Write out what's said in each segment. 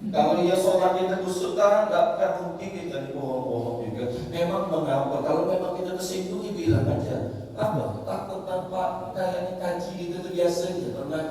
Kalau dia sholat kita kusut tangan, nggak mungkin kita dibohong-bohong juga. Memang mengapa? Kalau memang kita tersinggung, ya bilang aja. Apa? Takut tanpa kayaknya kaji gitu itu biasa aja. Pernah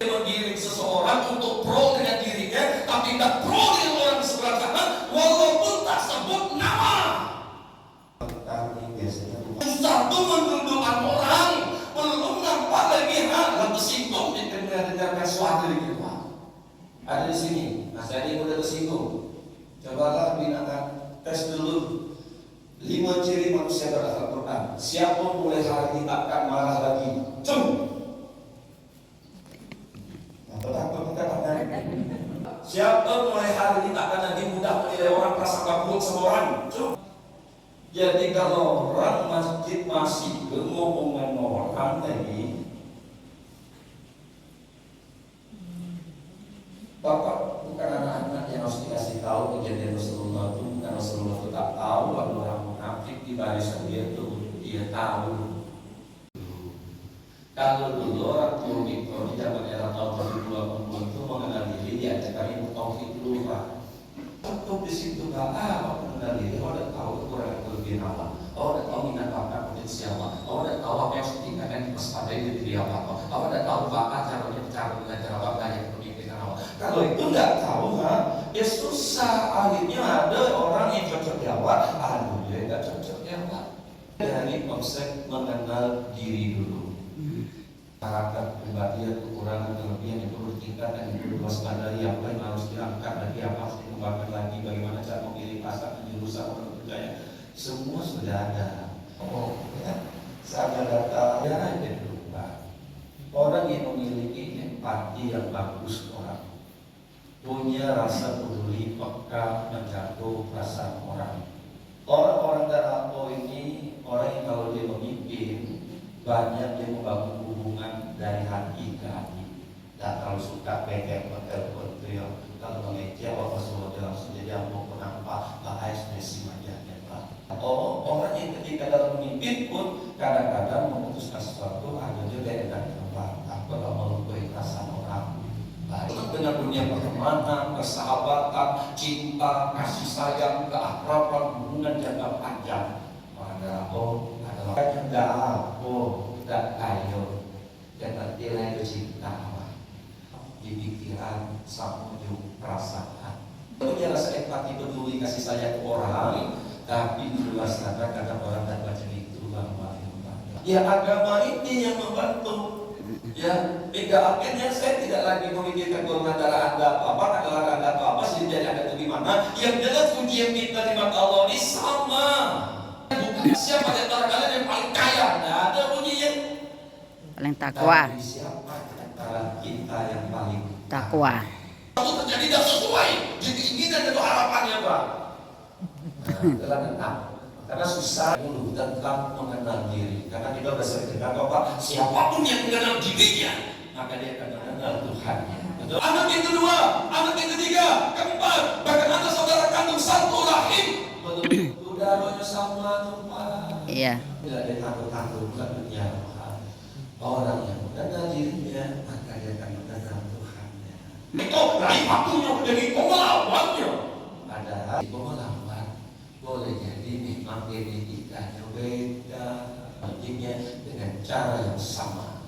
menggiring seseorang untuk pro dengan dirinya, tapi tidak pro dengan orang di sebelah sana, walaupun tak sebut nama. Kami biasanya satu menundukkan orang, belum nampak lagi hal tersinggung dengar sesuatu gitu. Ada di sini, Mas Jadi udah tersinggung. Cobalah binakan tes dulu 5 ciri manusia berakhlak Quran. Siapa mulai hari ini akan marah lagi? Cum. Takut kita akan. Siapa mulai hari ini akan lagi mudah menilai orang prasangka buruk sama orang? Cum. Jadi kalau orang masjid masih ngomongan orang lagi, Bapak bukan anak-anak yang harus dikasih tahu kejadian Rasulullah itu, bukan Rasulullah itu tak tahu, lalu orang munafik di barisan dia itu dia tahu. Kalau dulu orang tua itu di zaman era tahun 2020 itu mengenal diri diajarkan ilmu tauhid dulu Pak. Untuk di situ apa mengenal diri, udah tahu kekurangan kelebihan Allah, udah tahu minat bakat potensial, udah tahu apa yang harus ditingkatkan di waspadai di diri apa, udah tahu bakat caranya cara belajar apa yang kalau itu nggak tahu, ya susah. Akhirnya ada orang yang cocok jawab, aduh dia nggak cocok jawab. Dari konsep mengenal diri dulu. Karakter pribadi, kekurangan, kelebihan itu perlu ditingkatkan, itu perlu diwaspadai, apa yang harus diangkat lagi, apa harus dikembangkan lagi, bagaimana cara memilih pasangan, jurusan orang percaya, semua sudah ada. Oh, ya, saya data ya ada dulu Pak. Orang yang memiliki empati yang bagus orang, punya rasa peduli, peka, menjaga perasaan orang. Orang-orang Darabo ini orang yang kalau dia memimpin banyak dia membangun hubungan dari hati ke hati. Dan kalau suka pegang telepon beliau, kalau mengeja apa semua dia langsung jadi mau kenapa bahaya ekspresi wajahnya Pak. Orang yang ketika dalam memimpin pun kadang-kadang memutuskan sesuatu hanya juga dengan tempat atau melukai perasaan orang. Dengan dunia pertemanan, persahabatan, cinta, kasih sayang, keakraban, hubungan jangka panjang. Orang adalah tidak tidak kayo, dan nilai cinta di pikiran sama di perasaan. Punya rasa empati, peduli, kasih sayang ke orang, tapi di luar sana kadang orang tak baca itu bahwa ya agama ini yang membantu. Ya, hingga akhirnya saya tidak lagi memikirkan golongan darah Anda apa, adalah Anda apa, sehingga Anda itu gimana. Yang jelas ujian kita di mata Allah ini sama. Bukan siapa di antara kalian yang paling kaya, nah, ada ujian paling takwa. Siapa di antara kita yang paling Takwa. Itu terjadi tidak sesuai jadi keinginan dan harapannya Pak. Nah, tentang karena susah dulu tentang mengenal diri. Karena kita sudah sering dengar bahwa siapapun yang mengenal dirinya, maka dia akan mengenal Tuhannya. Betul? Anak yang kedua, anak yang ketiga, keempat, bahkan anak saudara kandung satu rahim. Betul? Udah banyak sama tuh Pak. Iya. Tidak ada takut-takut dunia. Orang yang mengenal dirinya, maka dia akan mengenal Tuhannya. Itu rahim waktunya jadi pengelawannya. Padahal pengelawan boleh jadi memang genetikanya beda, artinya dengan cara yang sama.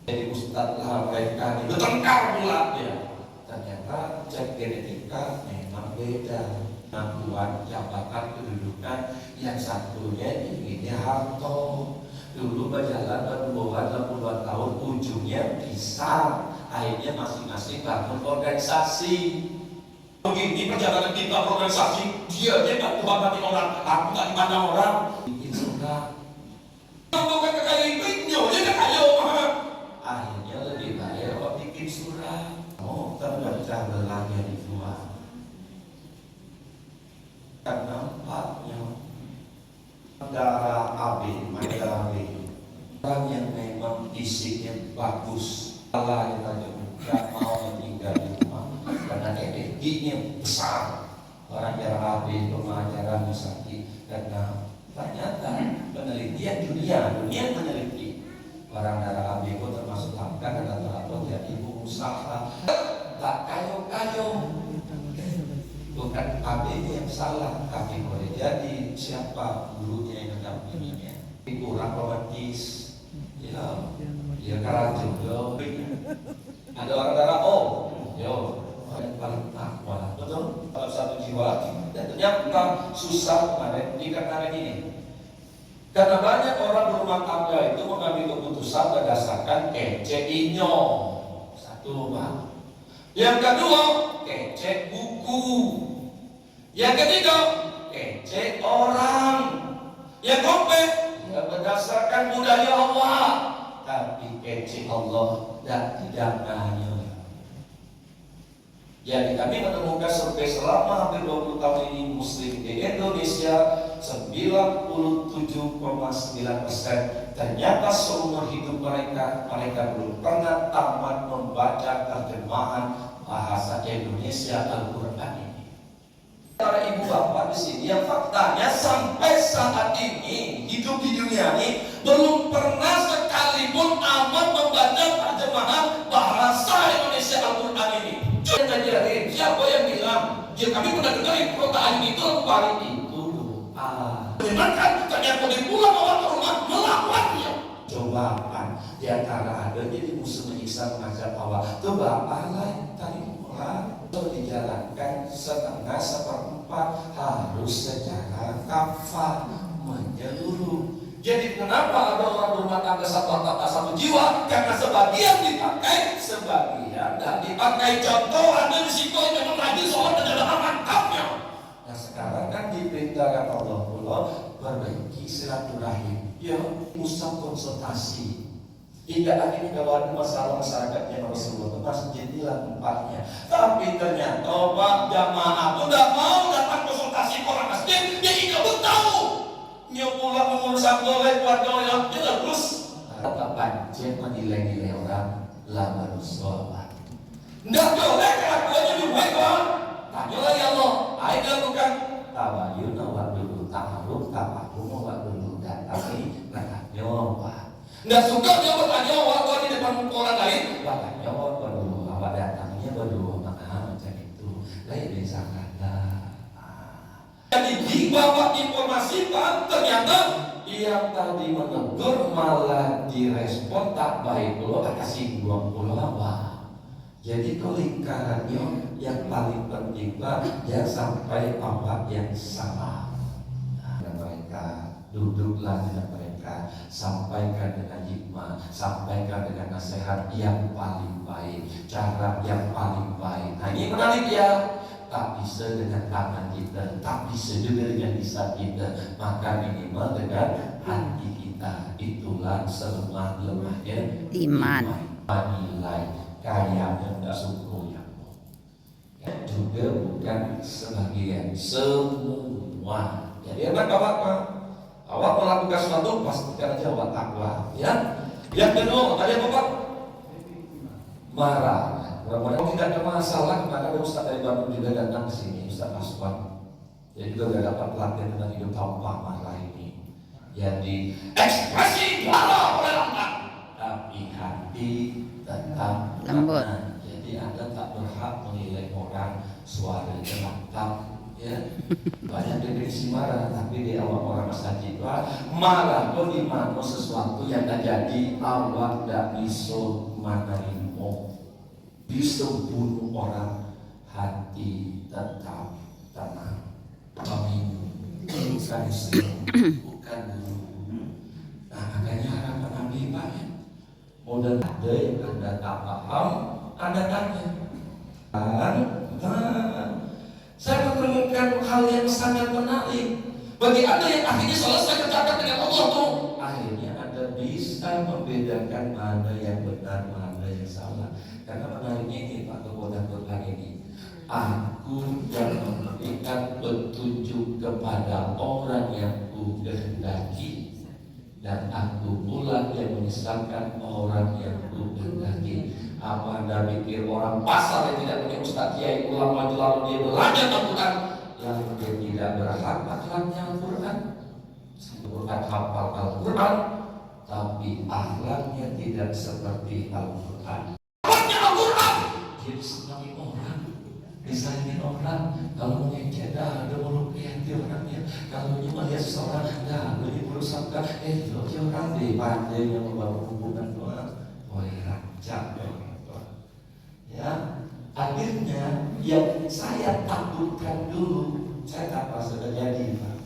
Jadi Ustadz lah mereka ini bertengkar pula ya. Ternyata cek genetika memang beda. Pengakuan jabatan kedudukan yang satunya inginnya harto. Dulu berjalan berhubungan 60 tahun, ujungnya pisah. Akhirnya masing-masing bangun organisasi. Begini perjalanan kita organisasi, dia nggak dihormati orang, aku nggak dipandang orang. Bikin suka. Bukan kekayaan hidupnya, dia nggak kaya. Akhirnya lebih baik apa bikin surat. Oh, terbaca belanya dijual. Kan nampaknya darah AB, darah B. Orang yang memang fisiknya bagus, Allah yang tanya nggak mau tinggal di rumah karena energinya besar. Orang darah AB pengajaran sakit karena ternyata penelitian dunia meneliti orang darah AB itu termasuk langka dan rata-rata jadi pengusaha tak kayo-kayo salah, tapi boleh jadi siapa gurunya yang mendampinginya kurang romantis, ya, ya karena jodoh. Ada orang darah yang paling takwa, betul? Kalau satu jiwa, dan ternyata susah kemarin dikarenakan ini. Karena banyak orang berumah tangga itu mengambil keputusan berdasarkan kece inyo. Satu, Pak. Yang kedua, kece buku. Yang ketiga, kece orang. Yang keempat, ya berdasarkan budaya Allah. Tapi kece Allah dan tidak hanya. Jadi kami menemukan survei selama hampir 20 tahun ini Muslim di Indonesia 97,9%. Ternyata seumur hidup mereka belum pernah tamat membaca terjemahan bahasa Indonesia Al-Quran ini. Para ibu bapak di sini yang faktanya sampai saat ini hidup di dunia ini belum pernah sekalipun amat membaca terjemahan bahasa Indonesia Al-Quran ini. Ngajarin siapa yang bilang ya kami pernah dengar perkataan itu kemarin itu memang kan ternyata dipulang bawa ke rumah melawannya. Coba kan di antara ada jadi musuh menyiksa mengajak Allah coba Allah tadi mulai dijalankan setengah seperempat harus secara kafah menyeluruh. Jadi kenapa ada orang berumah tangga satu jiwa? Karena sebagian dipakai, sebagian tidak dipakai. Contoh ada di situ yang memang rajin sholat dan adalah mantapnya. Nah sekarang kan diperintahkan Allah pula perbaiki silaturahim. Ya, pusat konsultasi. Hingga akhirnya kalau ada masalah masyarakat yang Rasulullah itu masjidlah tempatnya. Tapi ternyata Pak jamaah pun tidak mau datang konsultasi ke orang masjid. Dia tidak tahu. Nyo pulang mengurusan golek keluarga yang terus tetapan dia menilai-nilai orang lama sholat. Nggak boleh kelakuannya dibuat kan? Tanyalah ya Allah. Ayo dilakukan tabayun awak dulu taharuf tapakum awak dulu dan tapi makanya Pak. Nggak suka dia bertanya awak di depan orang lain. Makanya awak dulu awak datangnya berdua macam itu. Lain biasa kata. Jadi dibawa informasikan ternyata yang tadi menegur malah direspon tak baik lo kasih buang pulau. Jadi kelingkarannya yang paling penting ya sampai apa yang salah. Dan mereka duduklah dengan mereka, sampaikan dengan hikmah, sampaikan dengan nasihat yang paling baik, cara yang paling baik. Nah ini menarik ya. Tak bisa dengan tangan kita, tak bisa juga dengan lisan kita, maka minimal dengan hati kita. Itulah selemah-lemahnya iman. Nilai kayanya tidak syukur ya. Juga bukan sebagian, semua. Jadi anak awak melakukan sesuatu pastikan aja awak takwa. Ya. Yang kedua, tadi apa Pak? Marah. Mudah-mudahan tidak ada masalah. Kemarin ada Ustaz dari Bandung juga datang ke sini, Ustaz Aswan. Dia juga sudah dapat pelatihan tentang hidup tanpa marah ini. Jadi ekspresi marah oleh lantang, tapi hati tetap lembut. Jadi Anda tak berhak menilai orang suaranya lantang. Ya, banyak definisi marah, tapi di awal orang masjid marah kok di mana sesuatu yang terjadi awak tidak bisa menerima. Bisa bunuh orang, hati tetap tenang. Kami bukan istri, bukan guru. Nah makanya harapan Nabi banyak. Modal ada yang Anda tak paham, Anda tanya. Saya menemukan hal yang sangat menarik. Bagi Anda yang akhirnya selesai bercakap dengan Allah tuh, akhirnya Anda bisa membedakan mana yang benar, mana yang salah. Karena menariknya ini Pak kekuatan Quran ini, aku yang memberikan petunjuk kepada orang yang ku kehendaki, dan aku pula yang menyesatkan orang yang ku kehendaki. Apa Anda pikir orang pasar yang tidak punya ustaz kiai ulama lalu dia belajar Al-Quran, lalu dia tidak berhak akhlaknya Al-Quran? Bukan hafal Al-Quran, tapi akhlaknya tidak seperti Al-Quran. Jadi senang orang Misalnya orang kalau mengejek dah ada mulut kreatif orangnya. Kalau cuma lihat seseorang dah lebih berusaha dia orang deh pandai yang membangun hubungan doang. Boleh rancang ya. Akhirnya yang saya takutkan dulu, saya tak pernah terjadi Pak.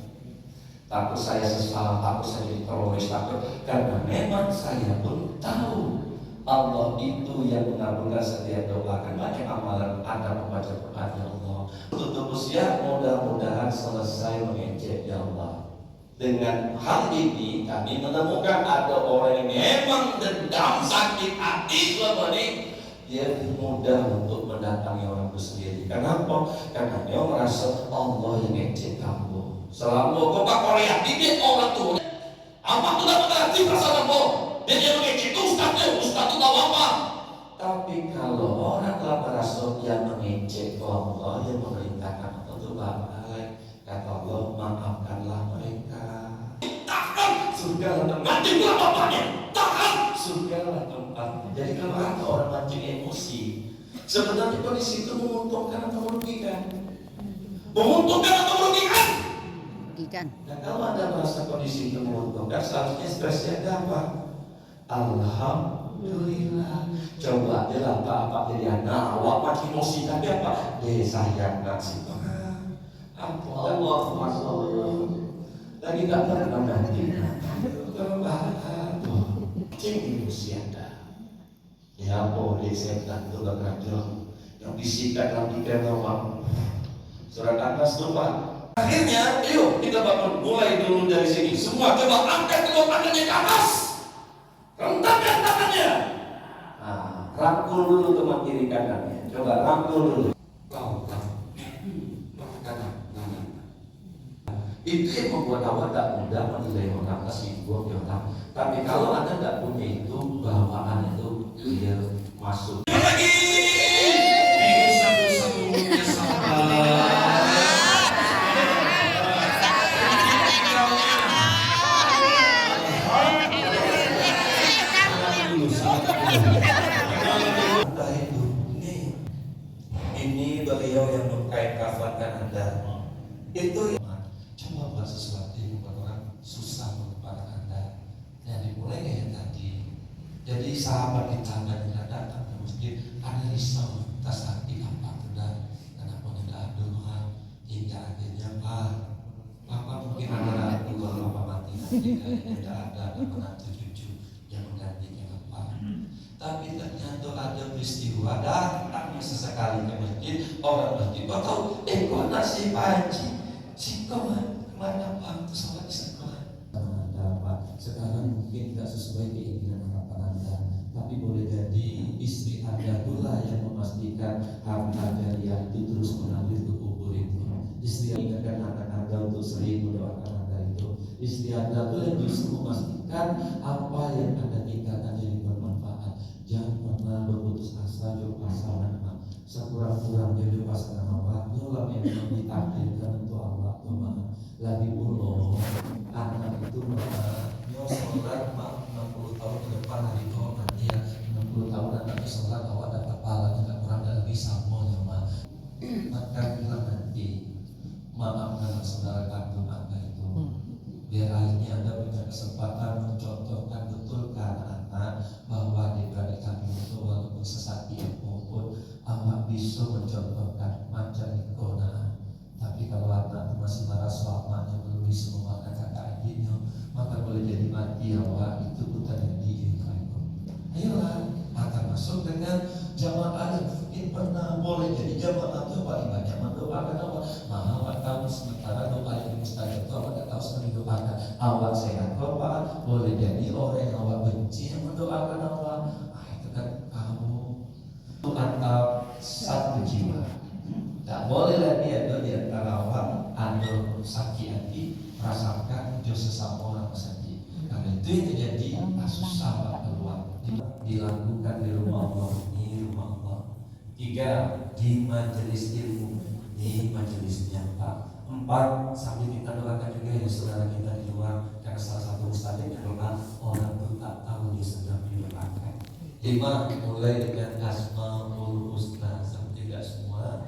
Takut saya sesal, takut saya jadi teroris, takut karena memang saya pun tahu Allah itu yang mengabulkan setiap doa. Kan banyak amalan Anda membaca Quran ya Allah. Tutup usia mudah-mudahan selesai mengejek ya Allah. Dengan hal ini kami menemukan ada orang yang memang dendam sakit hati selama ini. Dia mudah untuk mendatangi orang itu sendiri. Kenapa? Karena dia merasa Allah yang ngejek kamu. Selama kau Pak Korea, ini orang tuh. Apa tuh dapat mengerti perasaan kamu? Dia yang mengejek itu Ustaz itu tahu apa? Tapi kalau orang telah merasa yang mengejek Allah yang memerintahkan untuk baik, kata Allah maafkanlah mereka. Takkan surga mati pula bapaknya. Takkan surga tempatnya. Jadi kalau ada orang mancing emosi, sebenarnya kondisi itu menguntungkan atau merugikan? Menguntungkan atau merugikan? Merugikan. Dan kalau Anda merasa kondisi itu menguntungkan, seharusnya stresnya ada apa? Alhamdulillah. Coba dia apa jadi anak awak makin emosi tapi apa? Sayang ngasih Tuhan. Allah lagi tak pernah nanti. Cing emosi Anda. Ya boleh setan itu kerajaan yang bisikan dalam pikiran awak. Surat An-Nas tuh Pak. Akhirnya, yuk kita bangun mulai dulu dari sini. Semua coba angkat kedua tangannya ke atas. Rentangkan tangannya. Nah, rangkul dulu teman kiri kanannya. Coba rangkul dulu. Itu yang membuat awak tak mudah menilai orang, kasih buang orang. Tapi kalau Anda tidak punya itu, bawaan itu dia masuk. Lagi. Ini satu-satunya sahabat. Ini beliau yang mengkain kafankan Anda. Itu coba buat sesuatu yang membuat orang susah melupakan Anda. Yang dimulai kayak tadi. Jadi sahabat kita tidak datang ke masjid, ada risau atas hati apa sudah kenapa tidak doa hingga akhirnya Papa mungkin ada dua Papa mati tidak ada menantu cucu yang menggantikan Papa. Tapi ternyata ada peristiwa datangnya sesekali ke masjid, orang masjid kau tahu kau nasi panci si kawan kemana Pak itu salat di sekolah Anda Pak sekarang mungkin tidak sesuai keinginan harapan Anda, tapi boleh jadi istri Anda pula yang memastikan harta jariah itu terus mengalir ke kubur itu. Istri ingatkan anak Anda untuk sering mendoakan Anda itu. Istri Anda pula yang justru memastikan apa yang Anda tinggalkan jadi bermanfaat. Jangan pernah berputus asa jauh pasangan Mak. Sekurang-kurangnya jauh pasangan Allah. Yolah memang ditakdirkan untuk Allah Tuhan. Lagi pula anak itu Nyo sholat 60 tahun ke depan hari itu nanti ya 60 tahun anak sholat awak dapat pahala tidak kurang dan lebih sama ya Mak. Maka bilang nanti maafkan saudara kandung Anda itu. Biar akhirnya Anda punya kesempatan mencontohkan betul ke anak-anak bahwa adik-adik kami itu walaupun sesati apapun awak bisa mencontohkan macam kegonaan. Tapi kalau anak masih marah suamanya belum bisa memakan kakak adiknya, maka boleh jadi mati awak itu bukan yang diinginkan. Ayolah, akan masuk dengan jamaah yang mungkin pernah boleh jadi jamaah itu paling banyak mendoakan awak. Awak tahu sementara doa yang mustajab itu awak tak tahu sering doakan. Awak sehat Pak, boleh jadi orang yang awak benci yang mendoakan awak. Itu kan kamu itu antara satu jiwa. Tak boleh lagi ada di antara awak ada sakit hati merasakan jauh sesama orang sakit. Karena itu yang terjadi susah awak keluar. Dilakukan di rumah Allah, di rumah Allah. 3 di majelis ilmu, di majelisnya 4 sambil kita doakan juga ya saudara kita di luar karena salah satu ustaz yang doa orang itu tak tahu dia sedang didoakan. 5 mulai dengan asmaul husna sampai tidak semua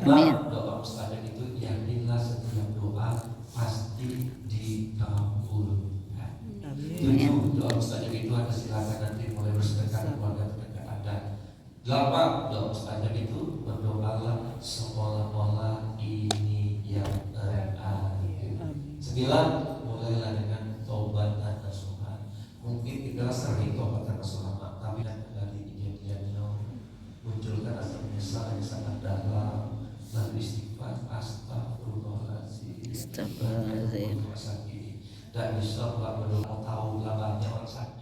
Amin. Doa mustajab itu yakinlah setiap doa pasti dikabulkan. 7. Doa mustajab itu Anda silakan nanti mulai bersedekah keluarga terdekat Anda. 8. Doa mustajab itu berdoalah seolah-olah ini yang terakhir. 9. Mulailah dengan tobat dan nasuha. Mungkin kita sering tobat dan nasuha, tapi dari kejadiannya munculkan rasa penyesalan yang sangat dalam, lalu istighfar, astagfirullahaladzim, Astagfirullahaladzim. dan insya Allah berdoa tahu lamanya orang sakit.